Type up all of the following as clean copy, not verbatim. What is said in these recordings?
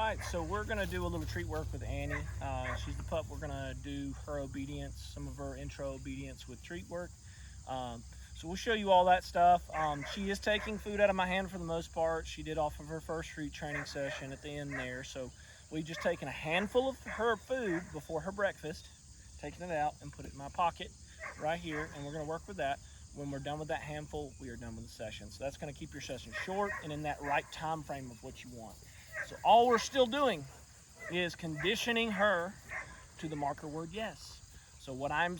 right, so we're gonna do a little treat work with Annie. She's the pup. We're gonna do her obedience, some of her intro obedience with treat work. Um, so we'll show you all that stuff. She is taking food out of my hand for the most part. She did off of her first treat training session at the end there. So we've just taken a handful of her food before her breakfast, taken it out and put it in my pocket right here, and we're gonna work with that. When we're done with that handful, we are done with the session. So that's gonna keep your session short and in that right time frame of what you want. So all we're still doing is conditioning her to the marker word yes. So what I'm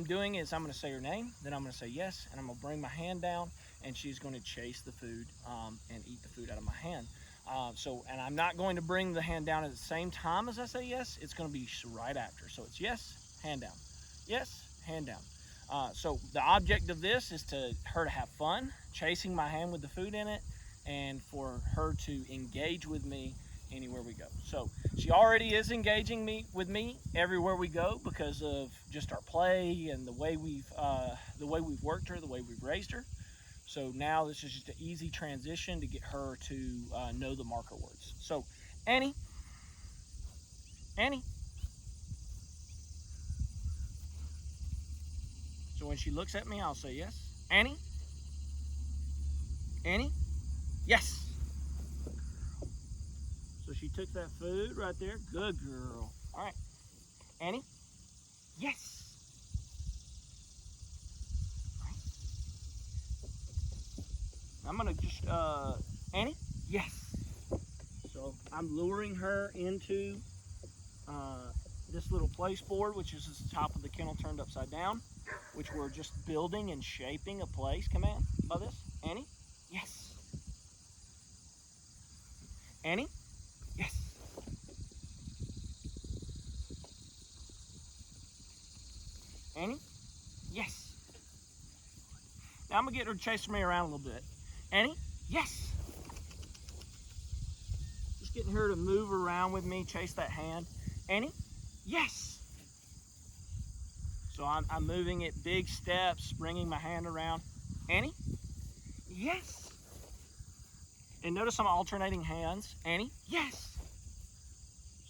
doing is I'm going to say her name, then I'm going to say yes, and I'm going to bring my hand down, and she's going to chase the food and eat the food out of my hand. And I'm not going to bring the hand down at the same time as I say yes. It's going to be right after. So it's yes, hand down, yes, hand down. So the object of this is to her to have fun chasing my hand with the food in it, and for her to engage with me anywhere we go. So she already is engaging with me everywhere we go because of just our play and the way we've worked her, the way we've raised her. So now this is just an easy transition to get her to know the marker words. So Annie. So when she looks at me, I'll say yes. Annie, yes. So she took that food right there. Good girl. All right. Annie, yes. All right. I'm going to just, Annie, yes. So I'm luring her into this little place board, which is the top of the kennel turned upside down, which we're just building and shaping a place command by this. Annie, yes. Annie, yes. Annie, yes. Now I'm gonna get her to chase me around a little bit. Annie, yes. Just getting her to move around with me, chase that hand. Annie, yes. So I'm moving it big steps, bringing my hand around. Annie, yes. And notice I'm alternating hands. Annie, yes.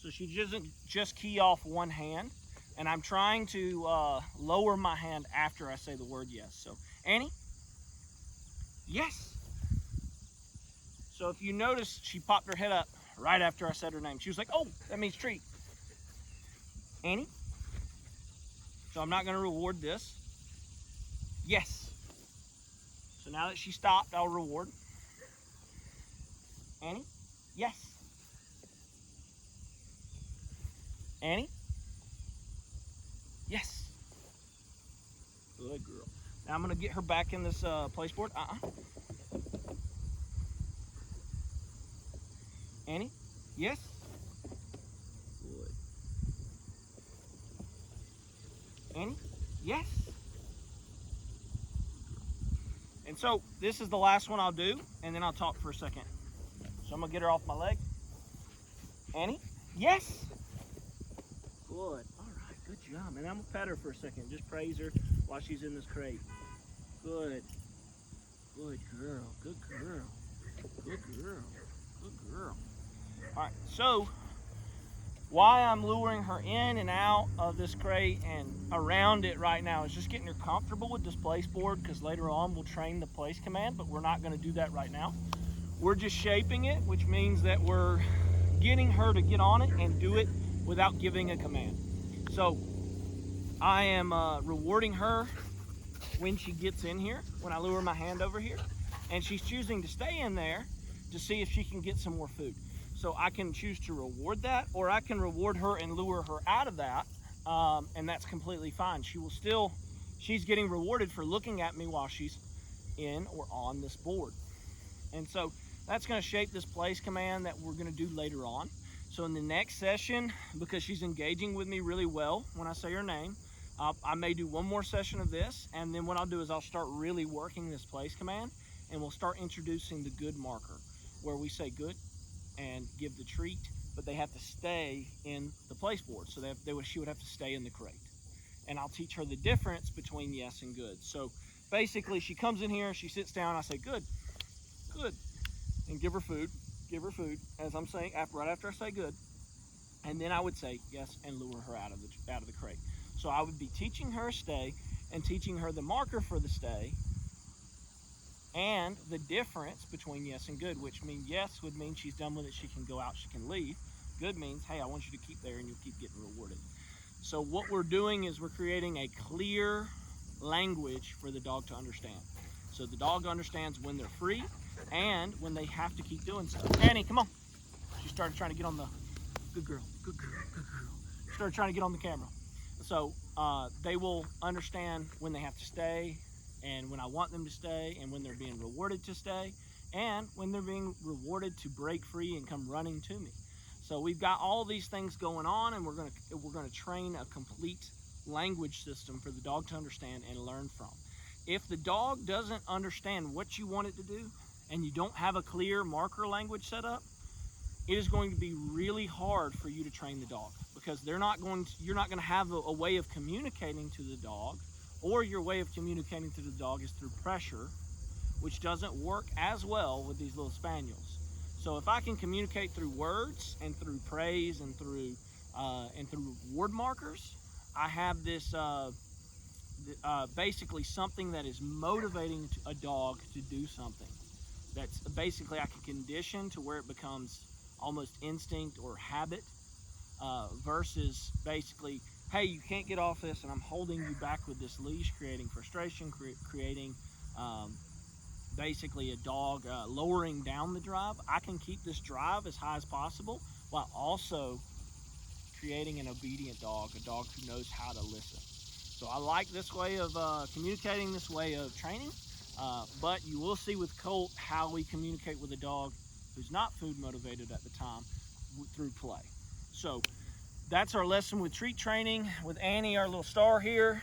So she doesn't just key off one hand. And I'm trying to lower my hand after I say the word yes. So Annie, yes. So if you notice, she popped her head up right after I said her name. She was like, oh, that means treat. Annie. So I'm not going to reward this. Yes. So now that she stopped, I'll reward. Annie. Yes. Annie. Yes. Good girl. Now I'm going to get her back in this place board. Annie. Yes. Good. Annie. Yes. And so this is the last one I'll do, and then I'll talk for a second. So I'm gonna get her off my leg. Annie? Yes. Good. All right, good job. And I'm gonna pet her for a second. Just praise her while she's in this crate. Good. Good girl. Good girl. Good girl. Good girl. All right, so why I'm luring her in and out of this crate and around it right now is just getting her comfortable with this place board, because later on we'll train the place command, but we're not going to do that right now. We're just shaping it, which means that we're getting her to get on it and do it without giving a command. So I am rewarding her when she gets in here, when I lure my hand over here, and she's choosing to stay in there to see if she can get some more food. So I can choose to reward that, or I can reward her and lure her out of that, and that's completely fine. She's getting rewarded for looking at me while she's in or on this board. And so that's going to shape this place command that we're going to do later on. So in the next session, because she's engaging with me really well when I say her name, I may do one more session of this, and then what I'll do is I'll start really working this place command, and we'll start introducing the good marker, where we say good and give the treat, but they have to stay in the place board. So she would have to stay in the crate. And I'll teach her the difference between yes and good. So basically she comes in here, she sits down, I say good, good, and give her food. give her food, as I'm saying, right after I say good. And then I would say yes and lure her out of the crate. So I would be teaching her a stay and teaching her the marker for the stay and the difference between yes and good, which means yes would mean she's done with it, she can go out, she can leave. Good means, hey, I want you to keep there and you'll keep getting rewarded. So what we're doing is we're creating a clear language for the dog to understand. So the dog understands when they're free and when they have to keep doing stuff. Annie, come on. She started trying to get on the, good girl, good girl, good girl. She started trying to get on the camera. So they will understand when they have to stay and when I want them to stay and when they're being rewarded to stay and when they're being rewarded to break free and come running to me. So we've got all these things going on, and we're gonna train a complete language system for the dog to understand and learn from. If the dog doesn't understand what you want it to do and you don't have a clear marker language set up, it is going to be really hard for you to train the dog, because you're not going to have a way of communicating to the dog, or your way of communicating to the dog is through pressure, which doesn't work as well with these little spaniels. So if I can communicate through words and through praise and through word markers, I have this basically something that is motivating a dog to do something. That's basically I can condition to where it becomes almost instinct or habit, versus basically, hey, you can't get off this and I'm holding you back with this leash, creating frustration, creating basically a dog lowering down the drive. I can keep this drive as high as possible while also creating an obedient dog, a dog who knows how to listen. So I like this way of communicating, this way of training, but you will see with Colt how we communicate with a dog who's not food motivated at the time through play. So that's our lesson with treat training with Annie, our little star here.